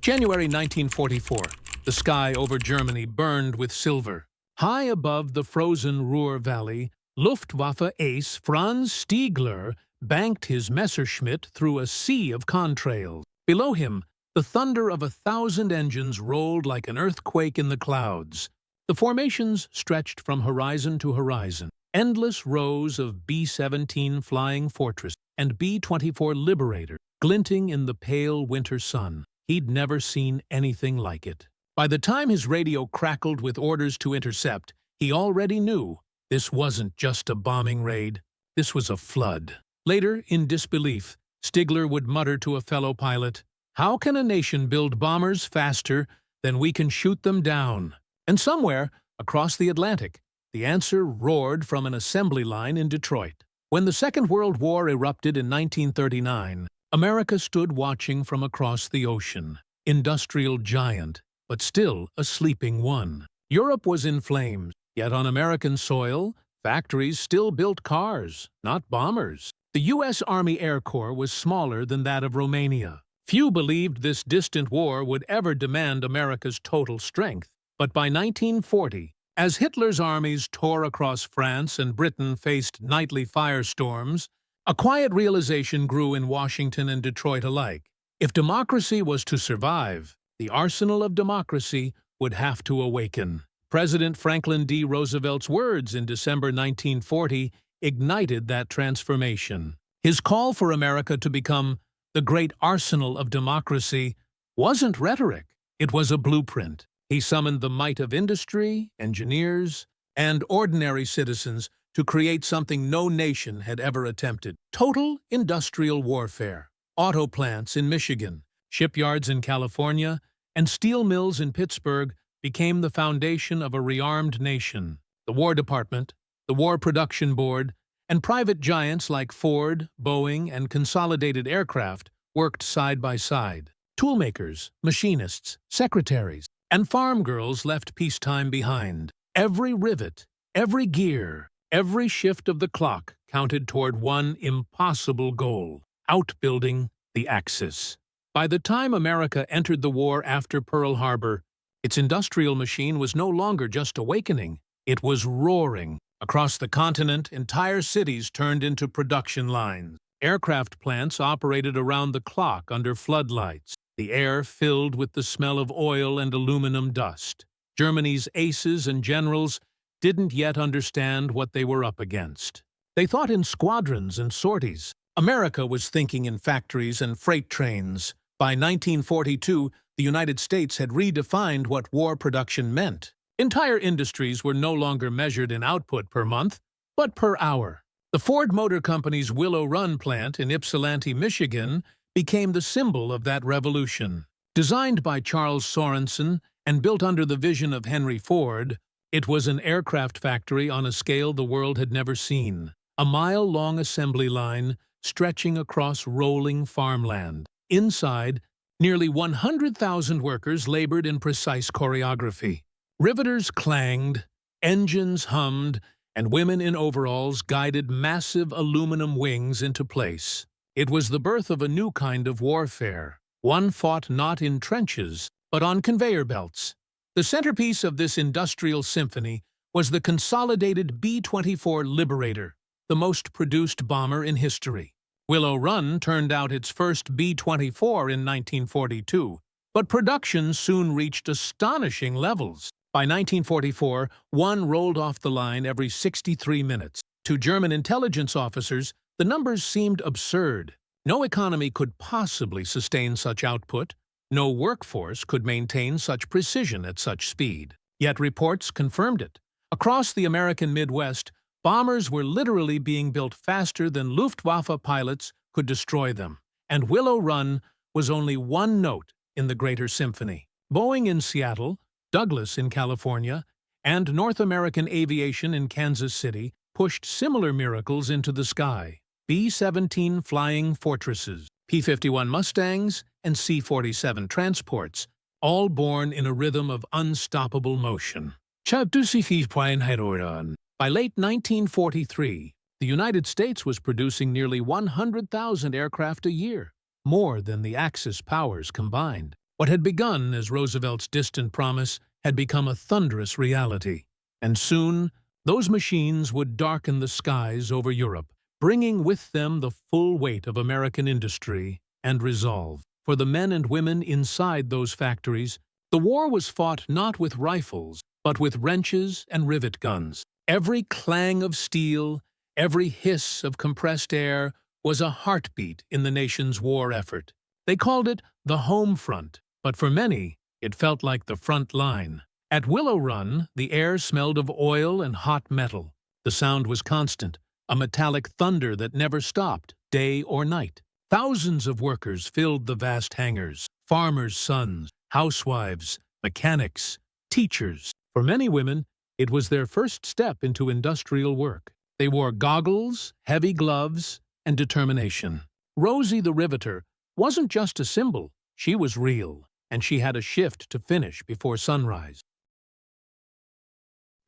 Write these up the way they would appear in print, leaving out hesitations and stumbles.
January 1944. The sky over Germany burned with silver. High above the frozen Ruhr Valley, Luftwaffe ace Franz Stiegler banked his Messerschmitt through a sea of contrails. Below him, the thunder of 1,000 engines rolled like an earthquake in the clouds. The formations stretched from horizon to horizon. Endless rows of B-17 Flying Fortress and B-24 Liberator glinting in the pale winter sun. He'd never seen anything like it. By the time his radio crackled with orders to intercept, he already knew this wasn't just a bombing raid. This was a flood. Later, in disbelief, Stiegler would mutter to a fellow pilot, "How can a nation build bombers faster than we can shoot them down?" And somewhere, across the Atlantic, the answer roared from an assembly line in Detroit. When the Second World War erupted in 1939, America stood watching from across the ocean. Industrial giant, but still a sleeping one. Europe was in flames, yet on American soil, factories still built cars, not bombers. The U.S. Army Air Corps was smaller than that of Romania. Few believed this distant war would ever demand America's total strength. But by 1940, as Hitler's armies tore across France and Britain faced nightly firestorms, a quiet realization grew in Washington and Detroit alike. If democracy was to survive, the arsenal of democracy would have to awaken. President Franklin D. Roosevelt's words in December 1940 ignited that transformation. His call for America to become the great arsenal of democracy wasn't rhetoric, it was a blueprint. He summoned the might of industry, engineers, and ordinary citizens to create something no nation had ever attempted. Total industrial warfare. Auto plants in Michigan, shipyards in California, and steel mills in Pittsburgh became the foundation of a rearmed nation. The War Department, the War Production Board, and private giants like Ford, Boeing, and Consolidated Aircraft worked side by side. Toolmakers, machinists, secretaries, and farm girls left peacetime behind. Every rivet, every gear, every shift of the clock counted toward one impossible goal: outbuilding the Axis. By the time America entered the war after Pearl Harbor, its industrial machine was no longer just awakening, it was roaring. Across the continent, entire cities turned into production lines. Aircraft plants operated around the clock under floodlights, the air filled with the smell of oil and aluminum dust. Germany's aces and generals didn't yet understand what they were up against. They thought in squadrons and sorties. America was thinking in factories and freight trains. By 1942, the United States had redefined what war production meant. Entire industries were no longer measured in output per month, but per hour. The Ford Motor Company's Willow Run plant in Ypsilanti, Michigan, became the symbol of that revolution. Designed by Charles Sorensen and built under the vision of Henry Ford, it was an aircraft factory on a scale the world had never seen. A mile-long assembly line stretching across rolling farmland. Inside, nearly 100,000 workers labored in precise choreography. Riveters clanged, engines hummed, and women in overalls guided massive aluminum wings into place. It was the birth of a new kind of warfare, one fought not in trenches, but on conveyor belts. The centerpiece of this industrial symphony was the consolidated B-24 Liberator, the most produced bomber in history. Willow Run turned out its first B-24 in 1942, but production soon reached astonishing levels. By 1944, one rolled off the line every 63 minutes. To German intelligence officers, the numbers seemed absurd. No economy could possibly sustain such output. No workforce could maintain such precision at such speed. Yet reports confirmed it. Across the American Midwest, bombers were literally being built faster than Luftwaffe pilots could destroy them. And Willow Run was only one note in the greater symphony. Boeing in Seattle, Douglas in California, and North American Aviation in Kansas City pushed similar miracles into the sky. B-17 Flying Fortresses, P-51 Mustangs, and C-47 transports, all born in a rhythm of unstoppable motion. By late 1943, the United States was producing nearly 100,000 aircraft a year, more than the Axis powers combined. What had begun as Roosevelt's distant promise had become a thunderous reality, and soon those machines would darken the skies over Europe, bringing with them the full weight of American industry and resolve. For the men and women inside those factories, the war was fought not with rifles, but with wrenches and rivet guns. Every clang of steel, every hiss of compressed air was a heartbeat in the nation's war effort. They called it the home front, but for many, it felt like the front line. At Willow Run, the air smelled of oil and hot metal. The sound was constant, a metallic thunder that never stopped, day or night. Thousands of workers filled the vast hangars, farmers' sons, housewives, mechanics, teachers. For many women, it was their first step into industrial work. They wore goggles, heavy gloves, and determination. Rosie the Riveter wasn't just a symbol, she was real, and she had a shift to finish before sunrise.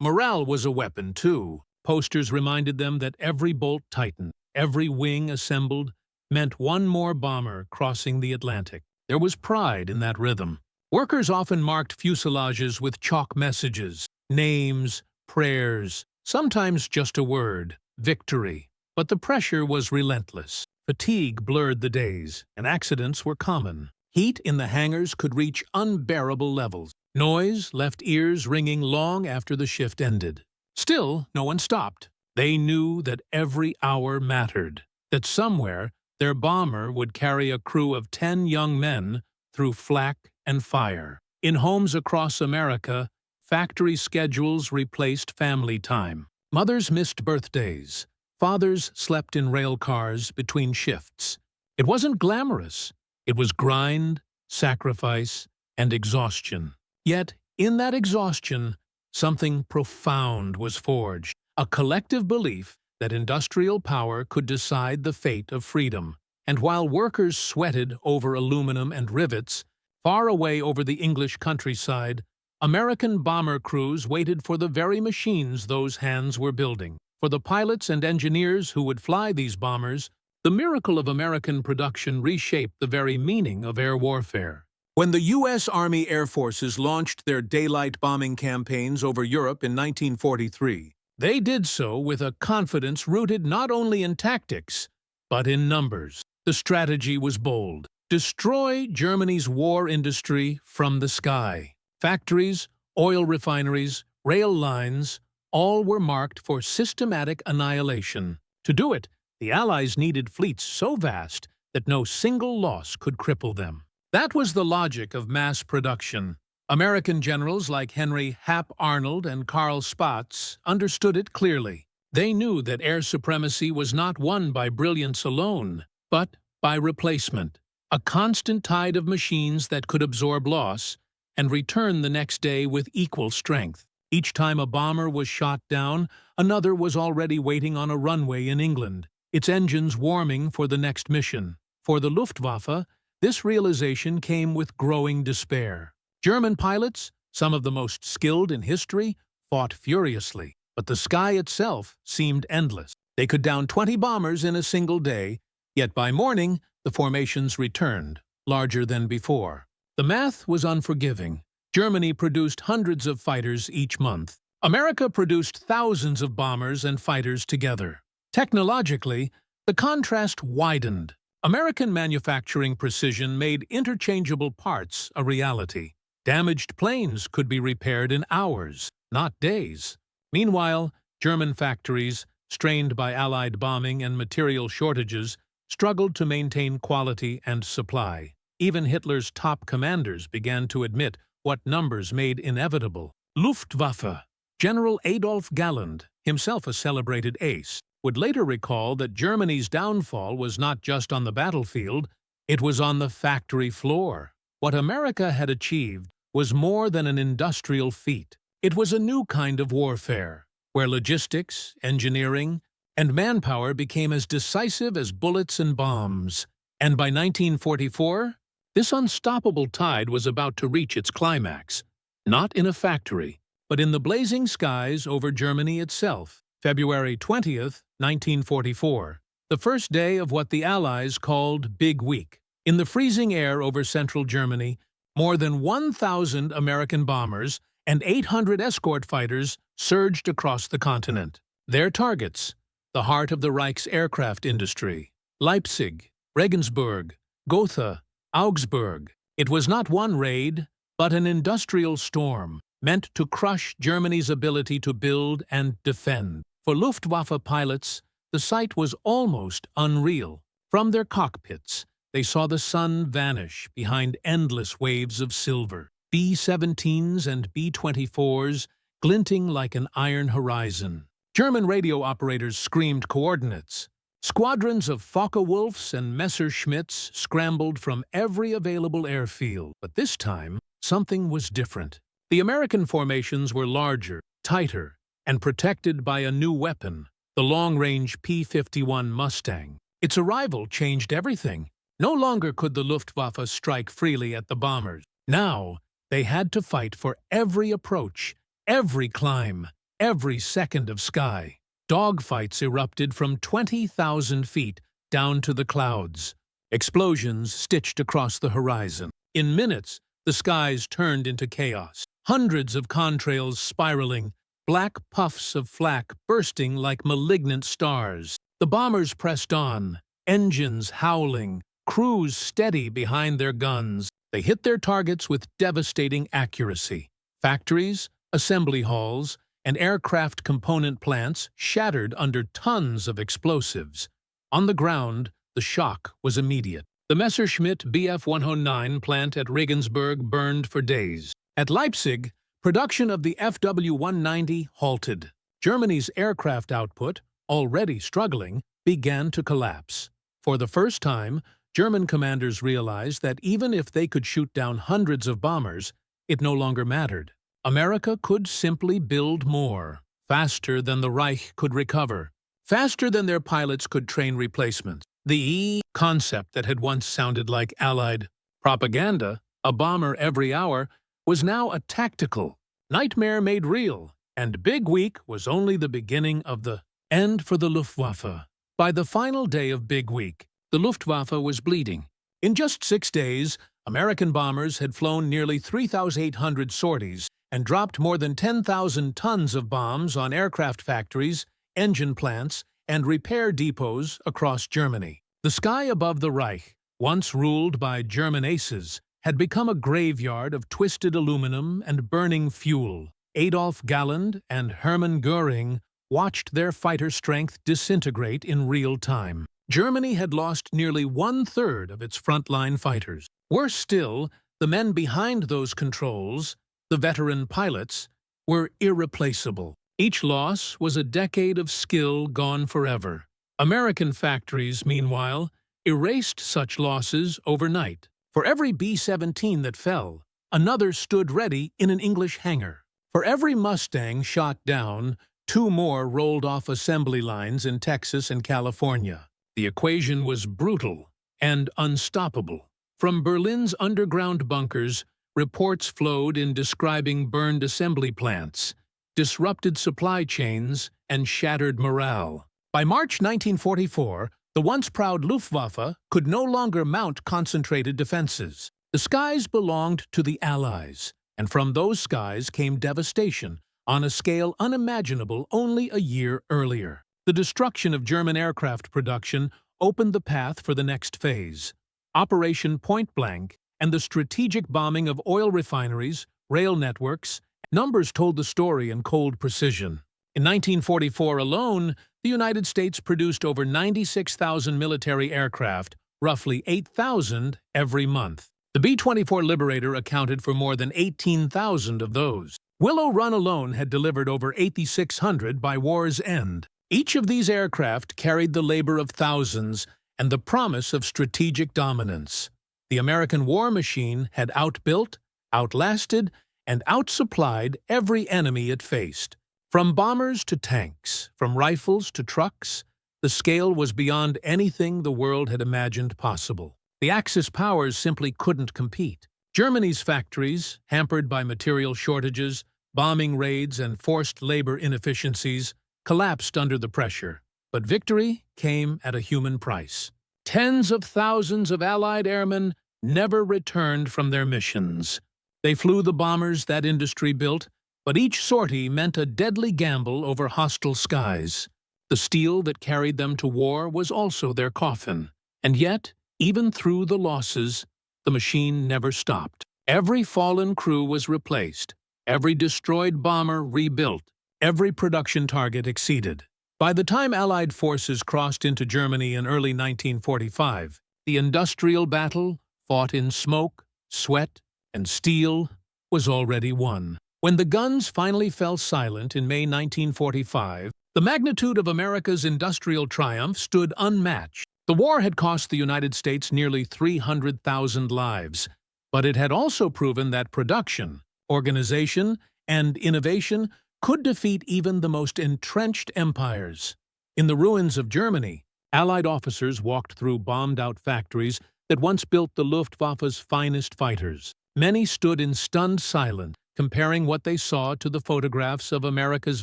Morale was a weapon, too. Posters reminded them that every bolt tightened, every wing assembled, meant one more bomber crossing the Atlantic. There was pride in that rhythm. Workers often marked fuselages with chalk messages, names, prayers, sometimes just a word, victory. But the pressure was relentless. Fatigue blurred the days, and accidents were common. Heat in the hangars could reach unbearable levels. Noise left ears ringing long after the shift ended. Still, no one stopped. They knew that every hour mattered, that somewhere their bomber would carry a crew of 10 young men through flak and fire. In homes across America, factory schedules replaced family time. Mothers missed birthdays. Fathers slept in rail cars between shifts. It wasn't glamorous. It was grind, sacrifice, and exhaustion. Yet, in that exhaustion, something profound was forged, a collective belief that industrial power could decide the fate of freedom. And while workers sweated over aluminum and rivets, far away over the English countryside, American bomber crews waited for the very machines those hands were building. For the pilots and engineers who would fly these bombers, the miracle of American production reshaped the very meaning of air warfare. When the U.S. Army Air Forces launched their daylight bombing campaigns over Europe in 1943, they did so with a confidence rooted not only in tactics, but in numbers. The strategy was bold. Destroy Germany's war industry from the sky. Factories, oil refineries, rail lines, all were marked for systematic annihilation. To do it, the Allies needed fleets so vast that no single loss could cripple them. That was the logic of mass production. American generals like Henry Hap Arnold and Karl Spaatz understood it clearly. They knew that air supremacy was not won by brilliance alone, but by replacement. A constant tide of machines that could absorb loss and return the next day with equal strength. Each time a bomber was shot down, another was already waiting on a runway in England, its engines warming for the next mission. For the Luftwaffe, this realization came with growing despair. German pilots, some of the most skilled in history, fought furiously, but the sky itself seemed endless. They could down 20 bombers in a single day, yet by morning, the formations returned, larger than before. The math was unforgiving. Germany produced hundreds of fighters each month. America produced thousands of bombers and fighters together. Technologically, the contrast widened. American manufacturing precision made interchangeable parts a reality. Damaged planes could be repaired in hours, not days. Meanwhile, German factories, strained by Allied bombing and material shortages, struggled to maintain quality and supply. Even Hitler's top commanders began to admit what numbers made inevitable. Luftwaffe. General Adolf Galland, himself a celebrated ace, would later recall that Germany's downfall was not just on the battlefield, it was on the factory floor. What America had achieved was more than an industrial feat. It was a new kind of warfare, where logistics, engineering, and manpower became as decisive as bullets and bombs. And by 1944, this unstoppable tide was about to reach its climax, not in a factory, but in the blazing skies over Germany itself. February 20th, 1944, the first day of what the Allies called Big Week. In the freezing air over central Germany, More than 1,000 American bombers and 800 escort fighters surged across the continent. Their targets: the heart of the Reich's aircraft industry, Leipzig, Regensburg, Gotha, Augsburg. It was not one raid, but an industrial storm meant to crush Germany's ability to build and defend. For Luftwaffe pilots, the sight was almost unreal. From their cockpits, they saw the sun vanish behind endless waves of silver, B-17s and B-24s glinting like an iron horizon. German radio operators screamed coordinates. Squadrons of Focke-Wulfs and Messerschmitts scrambled from every available airfield. But this time, something was different. The American formations were larger, tighter, and protected by a new weapon, the long-range P-51 Mustang. Its arrival changed everything. No longer could the Luftwaffe strike freely at the bombers. Now, they had to fight for every approach, every climb, every second of sky. Dogfights erupted from 20,000 feet down to the clouds. Explosions stitched across the horizon. In minutes, the skies turned into chaos. Hundreds of contrails spiraling, black puffs of flak bursting like malignant stars. The bombers pressed on, engines howling, crews steady behind their guns. They hit their targets with devastating accuracy. Factories, assembly halls, and aircraft component plants shattered under tons of explosives. On the ground, the shock was immediate. The Messerschmitt Bf-109 plant at Regensburg burned for days. At Leipzig, production of the FW-190 halted. Germany's aircraft output, already struggling, began to collapse. For the first time, German commanders realized that even if they could shoot down hundreds of bombers, it no longer mattered. America could simply build more, faster than the Reich could recover, faster than their pilots could train replacements. The concept that had once sounded like Allied propaganda, a bomber every hour, was now a tactical nightmare made real, and Big Week was only the beginning of the end for the Luftwaffe. By the final day of Big Week, the Luftwaffe was bleeding. In just 6 days, American bombers had flown nearly 3,800 sorties and dropped more than 10,000 tons of bombs on aircraft factories, engine plants, and repair depots across Germany. The sky above the Reich, once ruled by German aces, had become a graveyard of twisted aluminum and burning fuel. Adolf Galland and Hermann Göring watched their fighter strength disintegrate in real time. Germany had lost nearly 1/3 of its frontline fighters. Worse still, the men behind those controls, the veteran pilots, were irreplaceable. Each loss was a decade of skill gone forever. American factories, meanwhile, erased such losses overnight. For every B-17 that fell, another stood ready in an English hangar. For every Mustang shot down, 2 more rolled off assembly lines in Texas and California. The equation was brutal and unstoppable. From Berlin's underground bunkers, reports flowed in describing burned assembly plants, disrupted supply chains, and shattered morale. By March 1944, the once proud Luftwaffe could no longer mount concentrated defenses. The skies belonged to the Allies, and from those skies came devastation on a scale unimaginable only a year earlier. The destruction of German aircraft production opened the path for the next phase. Operation Point Blank and the strategic bombing of oil refineries, rail networks. Numbers told the story in cold precision. In 1944 alone, the United States produced over 96,000 military aircraft, roughly 8,000 every month. The B-24 Liberator accounted for more than 18,000 of those. Willow Run alone had delivered over 8,600 by war's end. Each of these aircraft carried the labor of thousands and the promise of strategic dominance. The American war machine had outbuilt, outlasted, and outsupplied every enemy it faced. From bombers to tanks, from rifles to trucks, the scale was beyond anything the world had imagined possible. The Axis powers simply couldn't compete. Germany's factories, hampered by material shortages, bombing raids, and forced labor inefficiencies, collapsed under the pressure. But victory came at a human price. Tens of thousands of Allied airmen never returned from their missions. They flew the bombers that industry built, but each sortie meant a deadly gamble over hostile skies. The steel that carried them to war was also their coffin. And yet, even through the losses, the machine never stopped. Every fallen crew was replaced, every destroyed bomber rebuilt, every production target exceeded. By the time Allied forces crossed into Germany in early 1945, the industrial battle, fought in smoke, sweat, and steel, was already won. When the guns finally fell silent in May 1945, the magnitude of America's industrial triumph stood unmatched. The war had cost the United States nearly 300,000 lives, but it had also proven that production, organization, and innovation could defeat even the most entrenched empires. In the ruins of Germany, Allied officers walked through bombed-out factories that once built the Luftwaffe's finest fighters. Many stood in stunned silence, comparing what they saw to the photographs of America's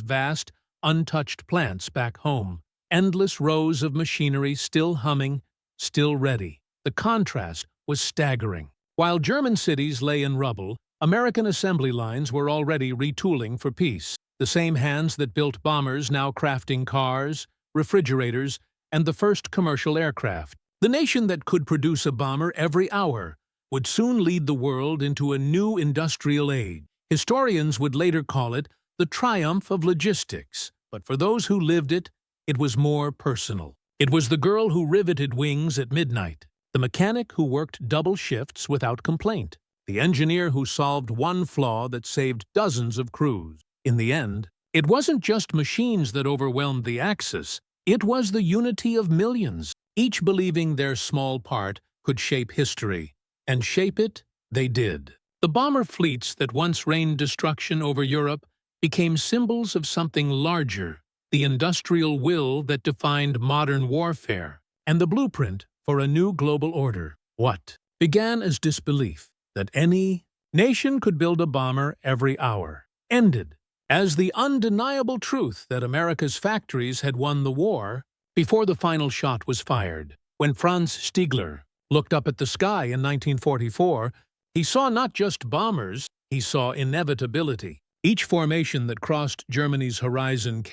vast, untouched plants back home. Endless rows of machinery still humming, still ready. The contrast was staggering. While German cities lay in rubble, American assembly lines were already retooling for peace. The same hands that built bombers now crafting cars, refrigerators, and the first commercial aircraft. The nation that could produce a bomber every hour would soon lead the world into a new industrial age. Historians would later call it the triumph of logistics, but for those who lived it, it was more personal. It was the girl who riveted wings at midnight, the mechanic who worked double shifts without complaint, the engineer who solved one flaw that saved dozens of crews. In the end, it wasn't just machines that overwhelmed the Axis, it was the unity of millions, each believing their small part could shape history. And shape it, they did. The bomber fleets that once rained destruction over Europe became symbols of something larger, the industrial will that defined modern warfare, and the blueprint for a new global order. What began as disbelief that any nation could build a bomber every hour ended as the undeniable truth that America's factories had won the war before the final shot was fired. When Franz Stiegler looked up at the sky in 1944, he saw not just bombers, he saw inevitability. Each formation that crossed Germany's horizon carried